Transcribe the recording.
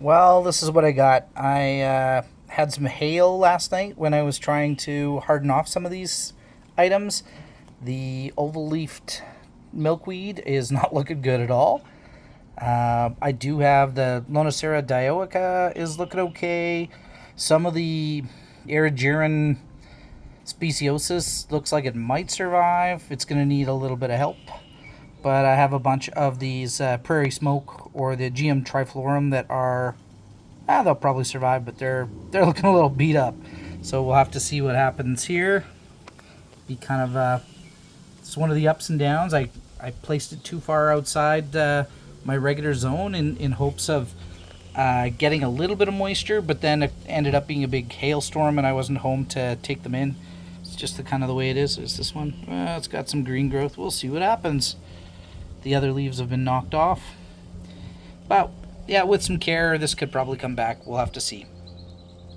Well, this is what I got. I had some hail last night when I was trying to harden off some of these items. The oval-leafed milkweed is not looking good at all. I do have the Lonicera dioica is looking okay. Some of the Erigeron speciosus looks like it might survive. It's going to need a little bit of help. But I have a bunch of these Prairie Smoke or the GM Triflorum that are, they'll probably survive, but they're looking a little beat up. So we'll have to see what happens here. Be kind of it's one of the ups and downs. I placed it too far outside my regular zone in hopes of getting a little bit of moisture, but then it ended up being a big hailstorm and I wasn't home to take them in. It's just the kind of the way it is. Is this one? It's got some green growth. We'll see what happens. The other leaves have been knocked off. But yeah, with some care, this could probably come back. We'll have to see.